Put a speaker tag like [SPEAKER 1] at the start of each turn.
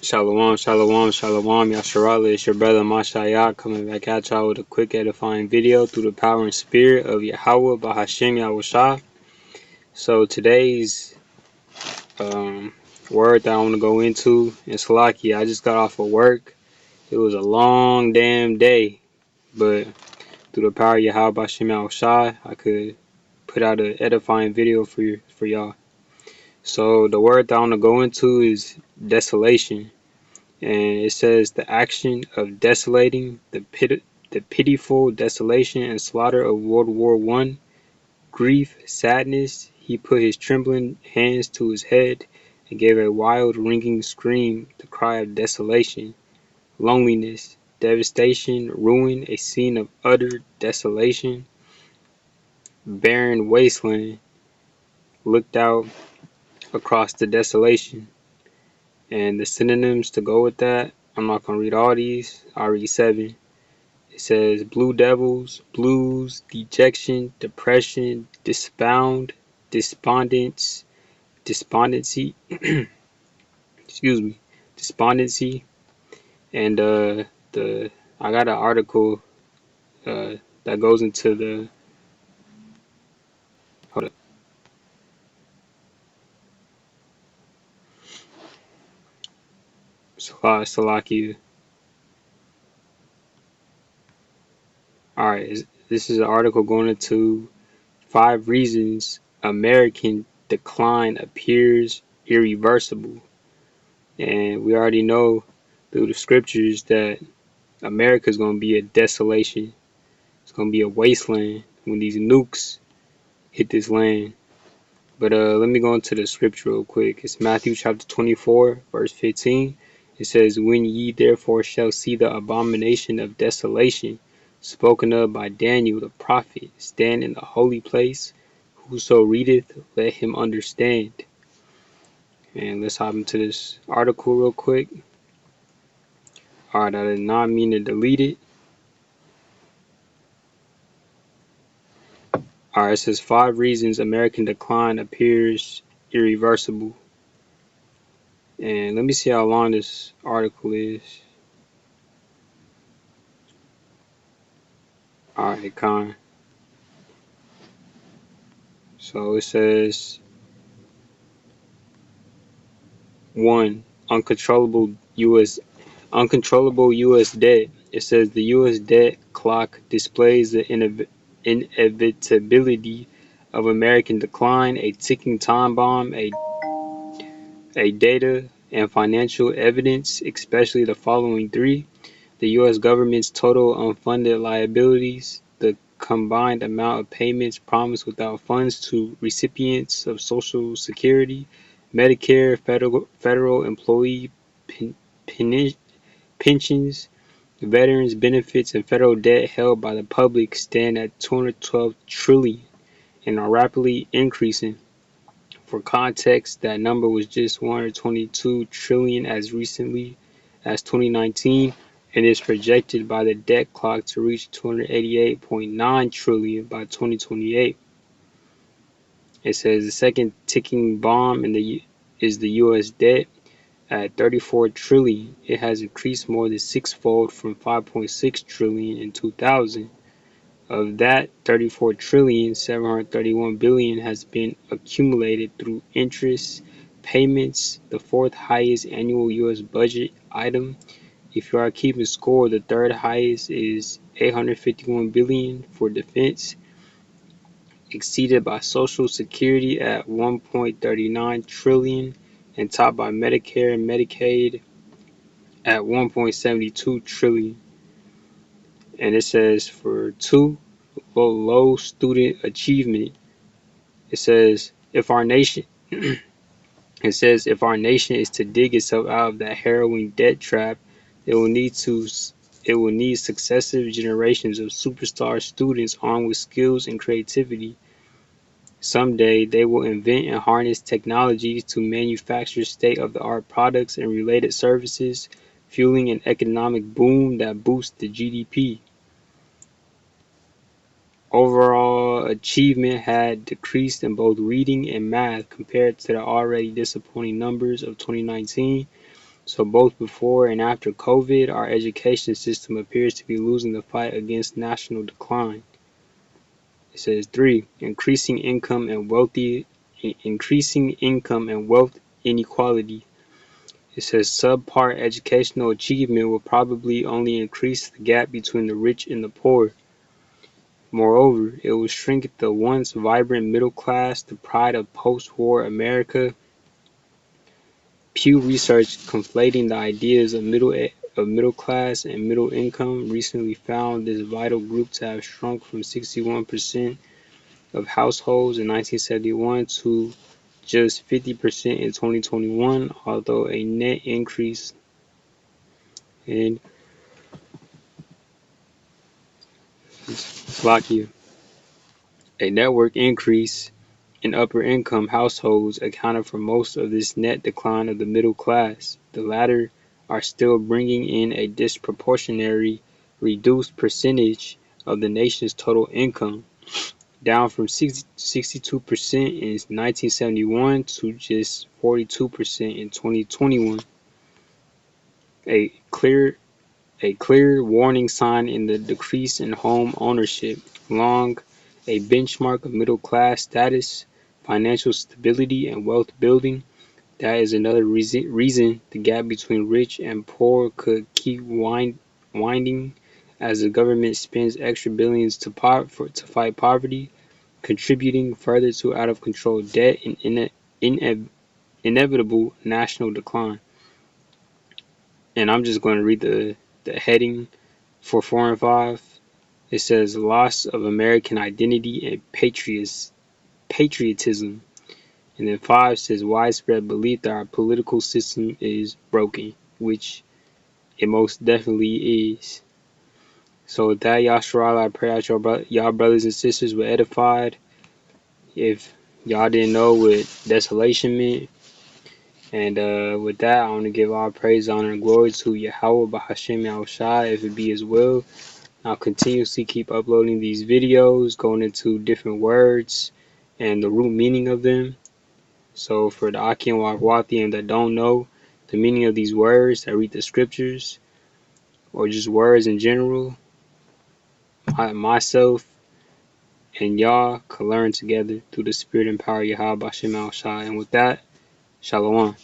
[SPEAKER 1] Shalom, shalom, shalom, Yasharala. It's your brother Mashayah coming back at y'all with a quick edifying video through the power and spirit of Yahweh Bahashem Yahushua. So today's word that I want to go into is Salaki. I just got off of work. It was a long damn day, but through the power of Yahweh Bahashem Yahushua, I could put out an edifying video for y'all. So the word that I want to go into is desolation. And it says the action of desolating, the pitiful desolation and slaughter of World War I, grief, sadness. He put his trembling hands to his head and gave a wild, ringing scream, the cry of desolation, loneliness, devastation, ruin, a scene of utter desolation, barren wasteland. Looked out across the desolation. And the synonyms to go with that, I'm not going to read all these. I'll read 7. It says blue devils, blues, dejection, depression, despondence, despondency, excuse me, despondency, and the I got an article that goes into the hold up, Salakia. All right, this is an article going into 5 reasons American decline appears irreversible, and we already know through the scriptures that America is going to be a desolation. It's going to be a wasteland when these nukes hit this land. But let me go into the scripture real quick. It's Matthew chapter 24, verse 15. It says, when ye therefore shall see the abomination of desolation, spoken of by Daniel the prophet, stand in the holy place, whoso readeth, let him understand. And let's hop into this article real quick. Alright, I did not mean to delete it. Alright, it says 5 reasons American decline appears irreversible. And let me see how long this article is. Alright, Con. So it says 1. Uncontrollable US debt. It says the US debt clock displays the inevitability of American decline, a ticking time bomb, a data and financial evidence, especially the following 3. The U.S. government's total unfunded liabilities, the combined amount of payments promised without funds to recipients of Social Security, Medicare, federal employee pensions, veterans benefits, and federal debt held by the public stand at $212 trillion and are rapidly increasing. For context, that number was just $122 trillion as recently as 2019, and is projected by the debt clock to reach $288.9 trillion by 2028. It says the second ticking bomb is the U.S. debt at $34 trillion. It has increased more than sixfold from $5.6 trillion in 2000. Of that, 34 trillion 731 billion has been accumulated through interest payments, the 4th highest annual US budget item. If you are keeping score, the 3rd highest is 851 billion for defense, exceeded by Social Security at 1.39 trillion and topped by Medicare and Medicaid at 1.72 trillion. And it says for 2, low student achievement. It says if our nation if our nation is to dig itself out of that harrowing debt trap, it will need successive generations of superstar students armed with skills and creativity. Someday they will invent and harness technologies to manufacture state-of-the-art products and related services, fueling an economic boom that boosts the GDP. Overall achievement had decreased in both reading and math compared to the already disappointing numbers of 2019. So both before and after COVID, our education system appears to be losing the fight against national decline. It says 3. Increasing income and wealth inequality. It says subpar educational achievement will probably only increase the gap between the rich and the poor. Moreover, it will shrink the once vibrant middle class, the pride of post-war America. Pew Research, conflating the ideas of middle class and middle income, recently found this vital group to have shrunk from 61% of households in 1971 to just 50% in 2021, although a net increase in Slovakia. A network increase in upper income households accounted for most of this net decline of the middle class. The latter are still bringing in a disproportionately reduced percentage of the nation's total income, down from 62% in 1971 to just 42% in 2021. A clear a clear warning sign in the decrease in home ownership, long a benchmark of middle class status, financial stability, and wealth building. That is another reason the gap between rich and poor could keep winding as the government spends extra billions to fight poverty, contributing further to out of control debt and inevitable national decline. And I'm just going to read the heading for 4 and 5. It says loss of American identity and patriotism. And then 5 says widespread belief that our political system is broken, which it most definitely is. So with that, Yasharala, I pray out y'all brothers and sisters were edified. If y'all didn't know what desolation meant, and with that, I want to give all praise, honor, and glory to Yahweh, Bahashem, Yahushai, if it be as well. I'll continuously keep uploading these videos, going into different words and the root meaning of them. So for the Aki and Wakwathian that don't know the meaning of these words, that read the scriptures, or just words in general, myself and y'all can learn together through the spirit and power of Yahweh Bashem Al Shai. And with that, Shalom.